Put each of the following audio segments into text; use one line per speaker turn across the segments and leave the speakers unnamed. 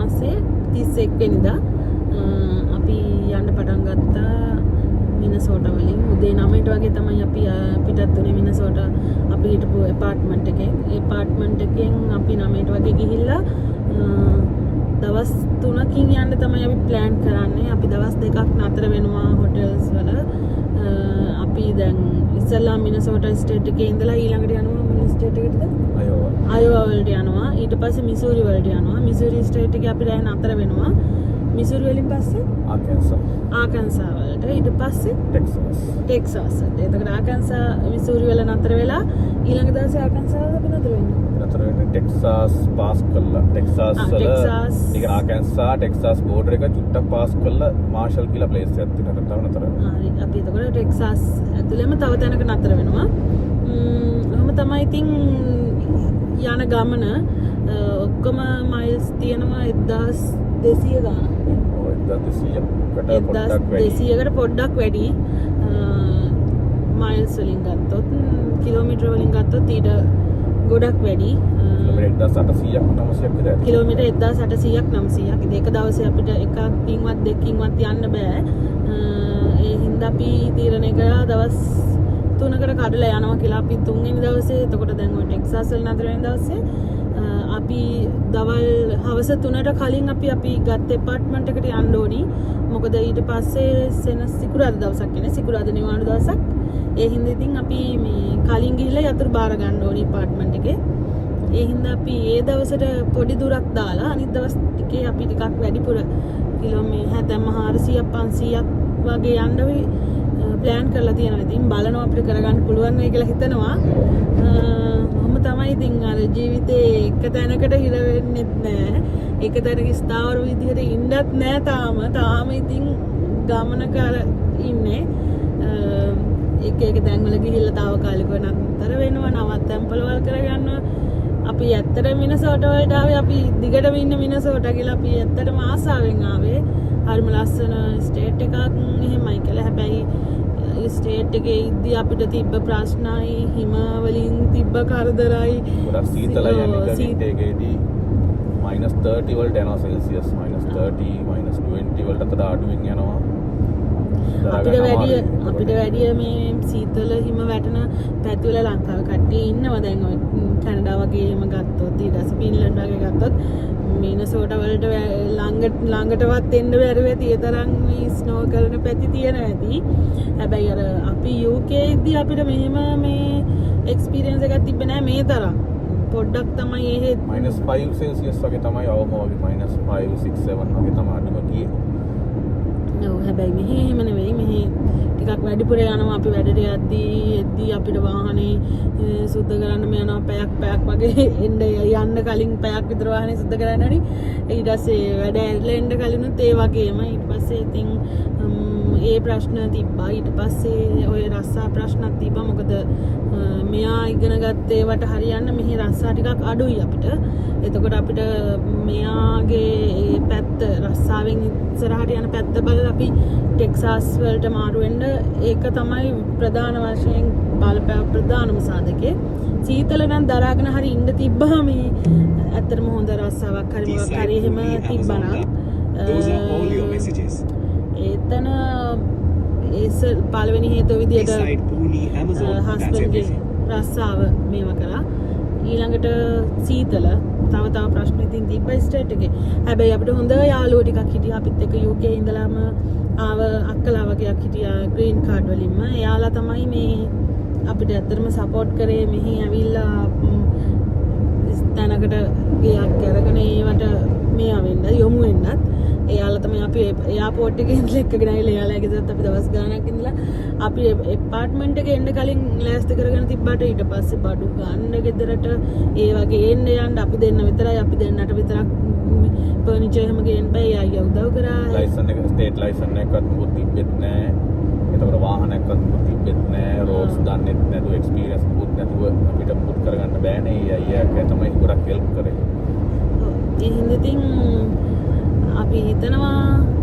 මාසේ 31 වෙනිදා අපි යන්න පටන් ගත්තා මිනසෝටා වලින්. උදේ 9ට වගේ තමයි අපි පිටත් වුණේ මිනසෝටා. අපි හිටපු ඇපාර්ට්මන්ට් එකේ. ඒ ඇපාර්ට්මන්ට් එකෙන් අපි 9ට වගේ ගිහිල්ලා දවස් 3කින් යන්න තමයි අපි ප්ලෑන් කරන්නේ. අපි දවස් 2ක් නතර වෙනවා හොටෙල්ස් වල. අපි දැන් ඉස්සෙල්ලා මිනසෝටා ස්ටේට් එකේ ඉඳලා ඊළඟට යනවා මොන ස්ටේට් එකටද? අයෝවා වලට යනවා. ඊට පස්සේ මිසූරි වලට යනවා. මිසූරි ස්ටේට් එකේ අපි දැන් නතර වෙනවා. මිසූරි වලින් පස්සේ ආකන්සා වලට. ඊට පස්සේ ටෙක්සාස්. එතකොට ආකන්සා මිසූරි වල නතර වෙලා ඊළඟ දවසේ ආකන්සා වල අපි නතර වෙනවා.
ටෙක්සාස් පාස් කළා. ටෙක්සාස් වල ඒක ආකන්සා ටෙක්සාස් බෝඩර් එක චුට්ටක් පාස් කළා මාෂල් කියලා ප්ලේස් එකක් තියෙනවා. තව නතර වෙනවා.
හරි. අපි එතකොට ටෙක්සාස් ඇතුළේම තව තැනක නතර වෙනවා. ඔහොම තමයි ඉතින් යන ගමන ඔක්කොම මයිල්ස් තියෙනවා 1200 ගාන. 1200කට පොඩ්ඩක් වැඩි. මයිල්ස් වලින් ගත්තොත් කිලෝමීටර වලින් ගත්තොත් ඊට ගොඩක් වැඩි. කිලෝමීටර 1800ක් 900ක්. ඒක දවසේ අපිට එකකින්වත් දෙකකින්වත් යන්න බෑ. ඒ හින්දා අපි තීරණය කරා දවස් 3කට කඩලා යනවා කියලා. අපි 3 වෙනි දවසේ එතකොට දැන් ඔය ටෙක්සාස් වල නතර වෙන දවසේ අපි දවල් හවස 3ට කලින් අපි ගත්ත ඇපාර්ට්මන්ට් එකට යන්න ඕනි. මොකද ඊට පස්සේ සිකුරාදා දවසක් කියන්නේ සිකුරාදා නිවාඩු දවසක්. ඒ හින්දා ඉතින් අපි මේ කලින් ගිහිල්ලා යතුරු බාර ගන්න ඕනි ඇපාර්ට්මන්ට් එකේ. ඒ හින්දා අපි ඒ දවසට පොඩි දුරක් දාලා අනිත් දවස් ටිකේ අපි ටිකක් වැඩිපුර කිලෝමීටර් 400ක් 500ක් වගේ යන්න ප්ලෑන් කරලා තියෙනවා. ඉතින් බලනවා අපිට කරගන්න පුළුවන් වෙයි කියලා හිතනවා. ඔහොම තමයි ඉතින් අර ජීවිතේ එක තැනකට හිර වෙන්නෙත් නෑ. එක තැනක ස්ථාවර විදිහට ඉන්නත් නෑ තාම ඉතින් ගමනක ඉන්නේ. එක තැන්වල ගිහිල්ලා තාවකාලිකව නතර වෙනවා. නවත්තම් පොළවල් කරගන්නවා. අපි ඇත්තට මිනසෝටා වලට ආවේ. අපි දිගටම ඉන්න මිනසෝටා කියලා අපි ඇත්තටම ආසාවෙන් ආවේ. හරිම ලස්සන ස්ටේට් එකක් එහෙමයි කියලා. හැබැයි ස්ටේට් එකේ ඉද්දි අපිට තිබ්බ ප්‍රශ්නයි හිම වලින් තිබ්බ කරදරයි.
ගොඩක් සීතලයි යන්නේ ඒකේදී -30 වලට යනවා සෙල්සියස් -30 -20 වලට අතට අඩුවෙන් යනවා.
අපිට වැඩිය මේ සීතල හිම වැටෙන පැතිවල ලංකාවේ කට්ටිය ඉන්නවා. දැන් ඔය කැනඩා වගේ එහෙම ගත්තොත් ඊට පස්සේ ෆින්ලන්ඩ් වගේ ගත්තොත් මිනසෝටා වලට ළඟටවත් එන්න බැරුව ඇති. ඒ තරම් මේ ස්නෝ කරන පැති තියෙනවා ඇති. හැබැයි අර අපි UK ඉද්දි අපිට මෙහෙම මේ එක්ස්පීරියන්ස් එකක් තිබ්බේ නෑ මේ තරම්. පොඩ්ඩක් තමයි එහෙ
-5 සෙල්සියස් වගේ තමයි අවම වගේ -5 6 7 වගේ තමයි අඩුම ගියේ.
ඔව් හැබැයි මෙහෙ එහෙම නෙවෙයි. මෙහෙ ටිකක් වැඩිපුර යනවා. අපි වැඩට යද්දී අපිට වාහනේ සුද්ධ කරන්න යනවා පැයක් වගේ යන්න කලින් පැයක් විතර වාහනේ සුද්ධ කරන්න හරි. ඊට පස්සේ වැඩ ඇරිලා එන්න කලිනුත් ඒ වගේම ඊට පස්සේ ඉතින් ඒ ප්‍රශ්න තිබ්බා. ඊට පස්සේ ඔය රස්සා ප්‍රශ්නක් තිබ්බා. මොකද මෙයා ඉගෙන ගත්ත ඒවට හරියන්න මෙහි රස්සා ටිකක් අඩුයි අපිට. එතකොට අපිට මෙයාගේ ඒ පැත්ත රස්සාවෙන් ඉස්සරහට යන පැත්ත බලලා අපි ටෙක්සාස් වලට මාරු වෙන්න ඒක තමයි ප්‍රධාන වශයෙන් බලපෑ ප්‍රධානම සාධකේ. සීතල නම් දරාගෙන හරි ඉන්න තිබ්බා මේ ඇත්තටම හොඳ රස්සාවක් හරි මොකක් හරි එහෙම තිබ්බනම් එතන පළවෙනි හේතුව විදියට හස්බන්ඩ්ගේ රස්සාව මේව කරා. ඊළඟට සීතල තව ප්‍රශ්න ඉතින් තිබ්බා ස්ටේට් එකේ. හැබැයි අපිට හොඳ යාළුවෝ ටිකක් හිටියා. අපිත් එක්ක UK ඉඳලාම ආව අක්කලා වගේක් හිටියා ග්‍රීන් කාඩ් වලින්ම. එයාලා තමයි මේ අපිට ඇත්තටම සපෝට් කරේ. මෙහි ඇවිල්ලා තැනකට ගියක් අරගෙන ඒවට මේවා වෙන්න යොමු වෙන්නත් එයාලා තමයි අපි එයාපෝට් එකේ ඉඳලා එක්කගෙන ආවිල්ලා එයාලා ගෙදරත් අපි දවස් ගාණක් ඉඳලා අපි ඇපාර්ට්මන්ට් එකේ එන්න කලින් ලෑස්ති කරගෙන තිබ්බට ඊට පස්සේ බඩු ගන්න ගෙදරට ඒ වගේ එන්න යන්න අපි දෙන්න විතරයි. අපි දෙන්නට විතරක් ෆර්නිචර් හැම ගේන්න බෑ. අයියා උදව් කරා.
ලයිසන් එක ස්ටේට් ලයිසන් එකක්වත් මොකුත් තිබෙත් නෑ. ඒතකොට වාහනයක්වත් මොකුත් තිබෙත් නෑ. රෝඩ්ස් දන්නෙත් නැතුව එක්ස්පීරියන්ස් මොකුත් නැතුව අපිට මොකුත් කරගන්න බෑනේ. අයියා තමයි ගොඩක් හෙල්ප් කරේ.
ඒ හින්දා ඉතින් අපි හිතනවා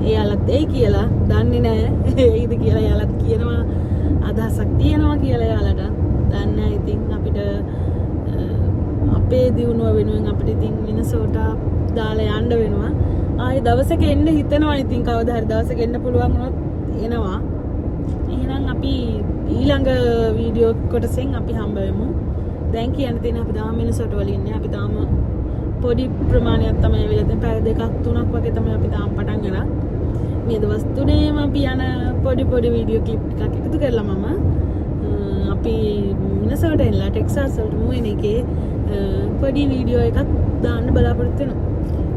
එයාලත් එයි කියලා. දන්නේ නෑ ඒයිද කියලා. එයාලත් කියනවා අදහසක් තියෙනවා කියලා එයාලට. දන්නේ නෑ. ඉතින් අපිට අපේ දියුණුව වෙනුවෙන් අපිට ඉතින් මිනසෝටා දාලා යන්න වෙනවා. ආයේ දවසක එන්න හිතනවා. ඉතින් කවදා හරි දවසක එන්න පුළුවන් වුණොත් එනවා. එහෙනම් අපි ඊළඟ වීඩියෝ කොටසෙන් අපි හම්බ වෙමු. දැන් කියන්න තියෙන අපි තාම මිනිසොට වල ඉන්නේ. අපි තාම පොඩි ප්‍රමාණයක් තමයි වෙලද පැය දෙකක් තුනක් වගේ තමයි අපි තාම පටන් ගන්න. මේ දවස් තුනේම අපි යන පොඩි වීඩියෝ ක්ලිප් ටිකක් එකතු කරලා මම අපි මිනිසොට එන්නලා ටෙක්සාස් වලට මුවෙන එකේ පොඩි වීඩියෝ එකක් දාන්න බලාපොරොත්තු වෙනවා.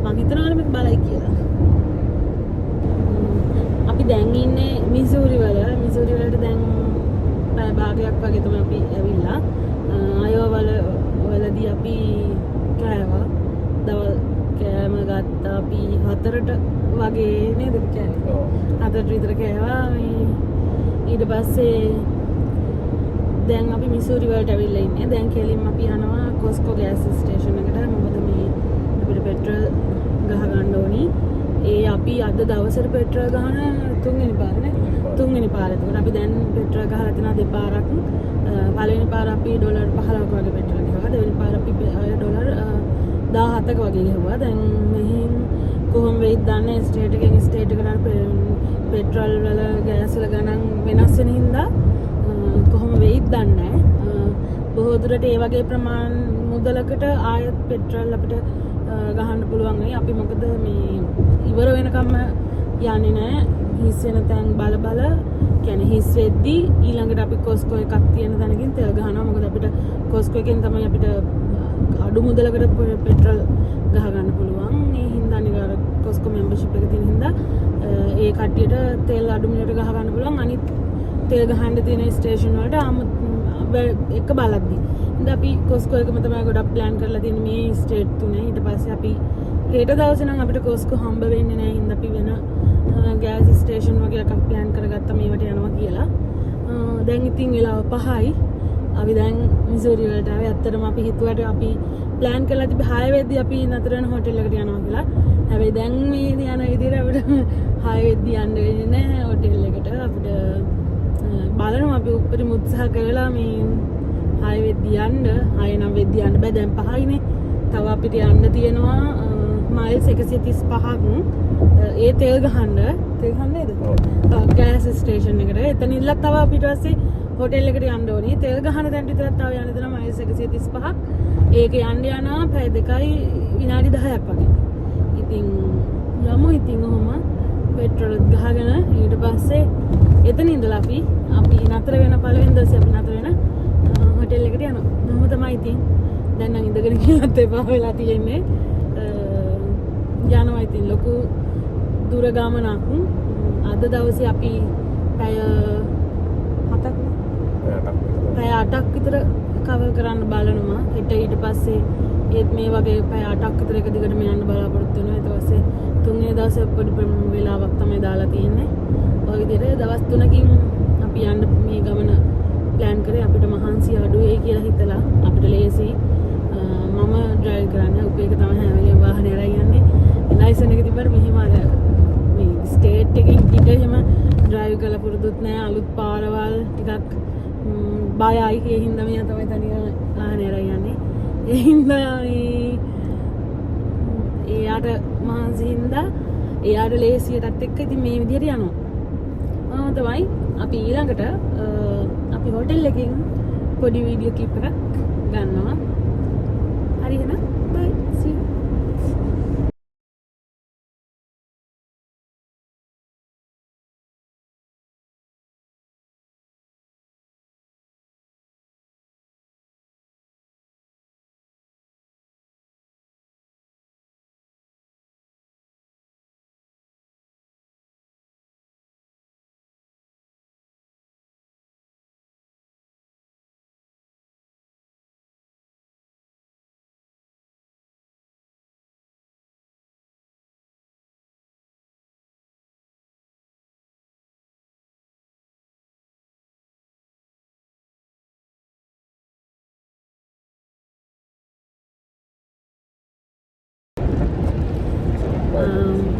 මම හිතනවා මේක බලයි කියලා. අපි දැන් ඉන්නේ මිසූරි වලට දැන් පැය භාගයක් වගේ තමයි අපි ඇවිල්ලා. අයෝවා වලදී අපි කෑවා. දවල් කෑම ගත්තා අපි 4ට වගේ නේද කෑවේ. 4ට විතර කෑවා. ඊට පස්සේ දැන් අපි මිසූරි වලට ඇවිල්ලා ඉන්නේ. දැන් කෙලින්ම අපි යනවා කොස්කෝ ගෑස් ස්ටේෂන් එකට. මොකද මේ අපිට පෙට්‍රල් ගහ ගන්න ඕනි. ඒ අපි අද දවසට පෙට්‍රල් ගහන තුන්වෙනි පාරනේ. තුන්වෙනි පාර. ඒකට අපි දැන් පෙට්‍රල් ගහලා තියෙනවා දෙපාරක්. පළවෙනි පාර අපි ඩොලර් 15ක වගේ පෙට්‍රල් ගෙවුවා. දෙවෙනි පාර අපි ඩොලර් 17ක වගේ ගෙවුවා. දැන් මෙහෙන් කොහොම වෙයිද දන්නේ ස්ටේට් එකෙන් ස්ටේට් එකට පෙට්‍රල් වල ගෑස් වල ගණන් වෙනස් වෙන හින්දා කොහොම වෙයිද දන්නේ නැහැ. බොහෝ දුරට ඒ වගේ ප්‍රමාණ මුදලකට ආයෙත් පෙට්‍රල් අපිට ගහන්න පුළුවන් වෙයි. අපි මොකද මේ ඉවර වෙනකම්ම යන්නේ නැහැ. හිස් වෙන තැන් බල කියන්නේ හිස් වෙද්දී ඊළඟට අපි කොස්කෝ එකක් තියෙන තැනකින් තෙල් ගහනවා. මොකද අපිට කොස්කෝ එකෙන් තමයි අපිට අඩු මුදලකට පෙට්‍රල් ගහ ගන්න පුළුවන්. ඒ හින්දා නිකන් කොස්කෝ membership එක තියෙන හින්දා ඒ කට්ටියට තෙල් අඩු මිලට ගහ ගන්න පුළුවන්. අනිත් තෙල් ගහන්න තියෙන ස්ටේෂන් වලට එක බලද්දී. ඉතින් අපි කොස්කෝ එකම තමයි ගොඩක් ප්ලෑන් කරලා තියෙන්නේ මේ ස්ටේට් තුනේ. ඊට පස්සේ අපි හෙට දවසේ නම් අපිට කොස්කෝ හම්බ වෙන්නේ නැහැ. හින්දා අපි වෙන ගෑස් ස්ටේෂන් වගේ එකක් ප්ලෑන් කරගත්තා මේවට යනවා කියලා. දැන් ඉතින් වෙලාව 5යි. අපි දැන් මිසූරි වලට ආවේ. ඇත්තටම අපි හිතුවට අපි ප්ලෑන් කරලා තිබ්බ 6 වෙද්දී අපි නතර වෙන හෝටල් එකට යනවා කියලා. හැබැයි දැන් මේ යන විදිහට අපිට 6 වෙද්දී යන්න වෙන්නේ නැහැ හෝටල් එකට. අපිට බලනවා අපි උපරිම උත්සාහ කරලා මේ 6 වෙද්දී යන්න. 6 9 වෙද්දී යන්න බෑ. දැන් 5යිනේ. තව අපිට යන්න තියෙනවා මයිල්ස් 135ක්. ඒ තෙල් ගහන්න නේද? ගෑස් ස්ටේෂන් එකට. එතන ඉල්ලක් තව අපිට පස්සේ හෝටල් එකට යන්න ඕනේ. තෙල් ගහන තැනට විතරක් තව යන්න දෙනවා මයිල්ස් 135ක්. ඒක යන්න යනවා පැය 2යි විනාඩි 10ක් වගේ. ඉතින් යමු ඉතින් ඔහොම පෙට්‍රල් ගහගෙන ඊට පස්සේ එතන ඉඳලා අපි නතර වෙන පළවෙනි දවසේ අපි නතර වෙන හෝටල් එකට යනවා. මොහොම තමයි ඉතින් දැන් නම් ඉඳගෙන කියලාත් එපා වෙලා තියෙන්නේ. යනවා ඉතින් ලොකු දුර ගමනක්. අද දවසේ අපි පැය 8ක් විතර කවර් කරන්න බලනවා. ඊට පස්සේ ඒත් මේ වගේ පැය 8ක් විතර එක දිගටම යන්න බලාපොරොත්තු වෙනවා. ඊට පස්සේ තුන්වෙනි දවසේ පොඩි වෙලාවක් තමයි දාලා තියෙන්නේ. ඔය විදිහට දවස් 3කින් අපි යන්න මේ ගමන ප්ලෑන් කරේ. අපිට මහන්සිය අඩු වෙයි කියලා හිතලා අපිට ලේසි. මම ඩ්‍රයිව් කරන්නේ. උපේක තමයි හැම වෙලේම වාහනේ අරන් යන්නේ. ලයිසන් එක තිබ්බට මෙහෙම අර මේ ස්ටේට් එකකින් පිට එහෙම ඩ්‍රයිව් කරලා පුරුදුත් නැහැ. අලුත් පාරවල් ටිකක් බයයි. ඒ හින්දා මෙයා තමයි තනියම වාහනේ අරන් යන්නේ. ඒ හින්දා එයාට මහන්සි හින්දා එයාට ලේසියටත් එක්ක ඉතින් මේ විදිහට යනවා. තමයි අපි ඊළඟට අපි හෝටල් එකකින් පොඩි වීඩියෝ ක්ලිප් එකක් ගන්නවා. හරි එහෙනම් බයි සී යූ.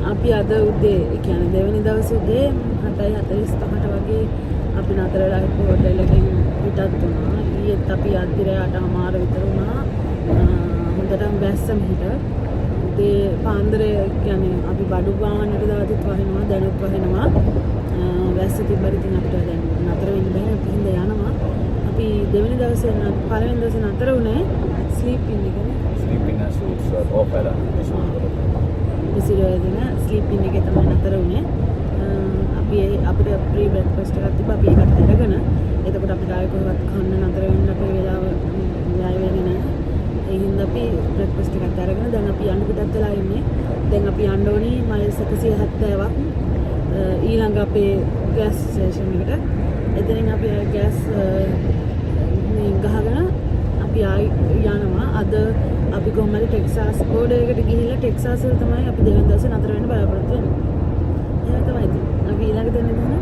අපි අද උදේ කියන්නේ දෙවෙනි දවසේ උදේ 7:45ට වගේ අපි නතර වෙලා හිටපු හෝටල් එකෙන් පිටත් වුණා. ඊයේත් අපි අද්දිර 8:00 විතර වුණා. හොඳටම බැස්ස මෙහෙට. උදේ පාන්දර කියන්නේ අපි බඩු වාහනට දාතිත් වහිනවා දැනුත් වහිනවා. වැස්ස තිබ්බට ඉතින් අපිට දැන් නතර වෙන්න බෑ. අපි හින්දා යනවා. අපි දෙවෙනි දවසේ පළවෙනි දවසේ නතර වුණේ ස්ලීප් ඉන් එකනේ.
ස්ලීප් ඉන් ෂූට්ස් ඔෆ් වෙලා
විසිරගෙන ස්ලීප් ඉන් එකේ තමයි නතර වුණේ. අපි අපිට ප්‍රී බ්‍රෙක්ෆාස්ට් එකක් තිබ්බා. අපි ඒකත් අරගෙන එතකොට අපිට ආයෙ කොහෙවත් කන්න නතර වෙන්න අපේ වෙලාව වැය වෙන්නේ නැහැ. ඒ හින්දා අපි බ්‍රෙක්ෆාස්ට් එකක් අරගෙන දැන් අපි යන්න පිටත් වෙලා ඉන්නේ. දැන් අපි යන්න ඕනි මයිල්ස් 170ක් ඊළඟ අපේ ගෑස් ස්ටේෂන් එකට. එතනින් අපි ගෑස් ගහගෙන අපි ආයි යනවා. අද අපි කොහමද ටෙක්සාස් බෝඩර් එකට ගිහිල්ලා ටෙක්සාස් වල තමයි අපි දෙවන දවසේ නතර වෙන්න බලාපොරොත්තු වෙන්නේ. එහෙනම් තමයි ඉතින්. අපි ඊළඟ දෙන්නේ නැහැ.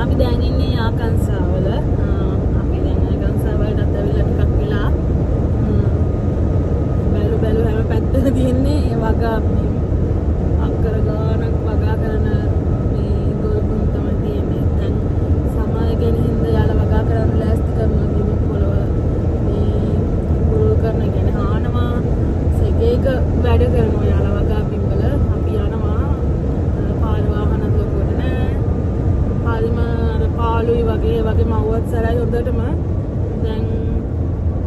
අපි දැන් ඉන්නේ ආකන්සා වල. අපි දැන් ආකන්සා වලට ඇවිල්ලා ටිකක් වෙලා බැලු හැම පැත්තම තියෙන්නේ ඒ වගා අක්කර ගානක් වගා කරන මේ ගොල්පුන් තමයි තියෙන්නේ. දැන් සමාය ගැන හින්දා යාලා වගා කරන්න ලෑස්ති කරනවා කිව්ව පොළව මේ ගුරු කරන කියන්නේ හානවා සෙකේක වැඩ කරනවා යාලා වගා පින්වල. අපි යනවා පාර වාහන දුරකට නෑ. පාලුයි වගේ මව්වත් සරයි හොඳටම. දැන්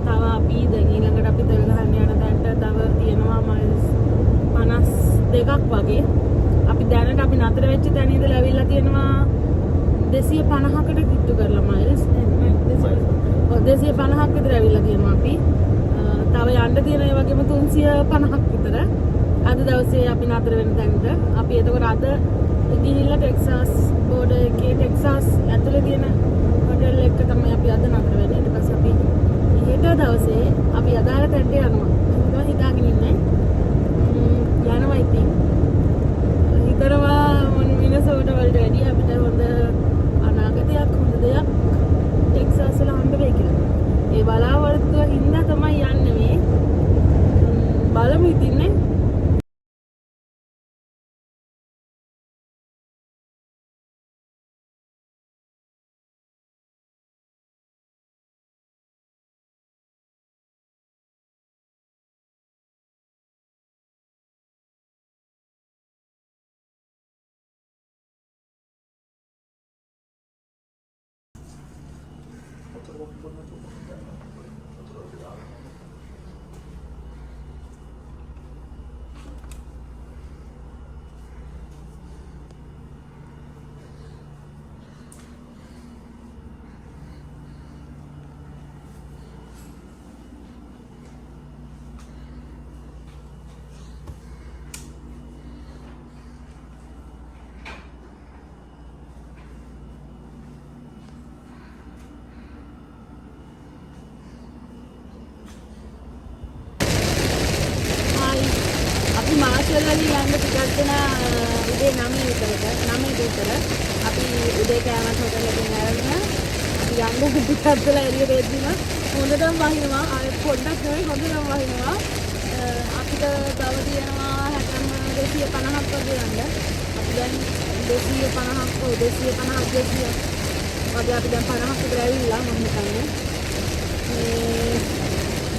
තව අපි දැන් ඊළඟට අපි තෙල් ගහන්න යන තැනට තව තියෙනවා මයිල්ස් 52ක් වගේ. අපි දැනට අපි නතර වෙච්ච තැන ඉඳලා ඇවිල්ලා තියෙනවා 250කට කිට්ටු කරලා මයිල්ස් 250ක් විතර ඇවිල්ලා තියෙනවා අපි. තව යන්න තියෙන ඒ වගේම 350ක් විතර අද දවසේ අපි නතර වෙන තැනට. අපි එතකොට අද ගිහිල්ලා ටෙක්සාස් බෝඩර් එකේ ටෙක්සාස් ඇතුලේ තියෙන හොටෙල් එක තමයි අපි අද නතර වෙන්නේ. ඊට පස්සේ අපි ඊට දවසේ අපි අදාළ තැනට යනවා. ඒක හිතාගෙන ඉන්නේ. යනවා ඉතින්. හිතරවා මිනසෝට වලට වැඩි අපිට හොඳ අනාගතයක් හොඳ දෙයක් ටෙක්සාස් වල හම්බ වෙයි කියලා. ඒ බලාපොරොත්තුව හින්දා තමයි යන්නේ මේ. බලමු ඉතින් නේ. මාර්ෂල් වලින් යන්න ටිකක් දෙන උදේ 9 විතර අපි උදේ කෑමත් හොටල් එකෙන් අරගෙන අපි යන්න ටිකක් වෙලා එළියට එද්දිම හොඳටම වහිනවා. ආයෙත් පොඩ්ඩක් නෙවෙයි හොඳටම වහිනවා. අපිට තව තියෙනවා 250ක් වගේ යන්න. අපි දැන් 250ක් වගේ අපි දැන් 50ක් විතර ඇවිල්ලා මම හිතන්නේ.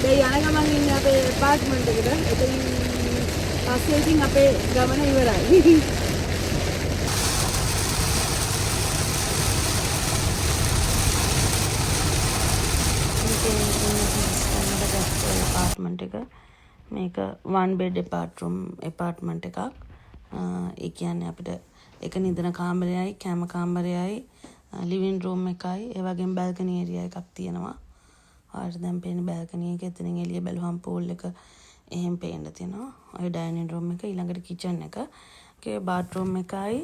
මේ යන ගමන් ඉන්නේ අපේ ඇපාර්ට්මන්ට් එකට. එතනින් පස්සේ ඉතින් අපේ ගමන ඉවරයි. apartment එක මේක 1 bed apartment එකක්. ඒ කියන්නේ අපිට එක නිදන කාමරයයි කැම කාමරයයි living room එකයි ඒ වගේම balcony area එකක් තියෙනවා. ආයෙත් දැන් පේන balcony එක එතනින් එළිය බැලුවම pool එක එහෙම පේන්න තියෙනවා. ඔය dining room එක ඊළඟට kitchen එක. ඒකේ bathroom එකයි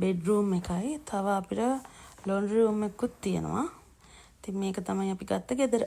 bedroom එකයි තව අපිට laundry room එකකුත් තියෙනවා. ඉතින් මේක තමයි අපි ගත්ත ගෙදර.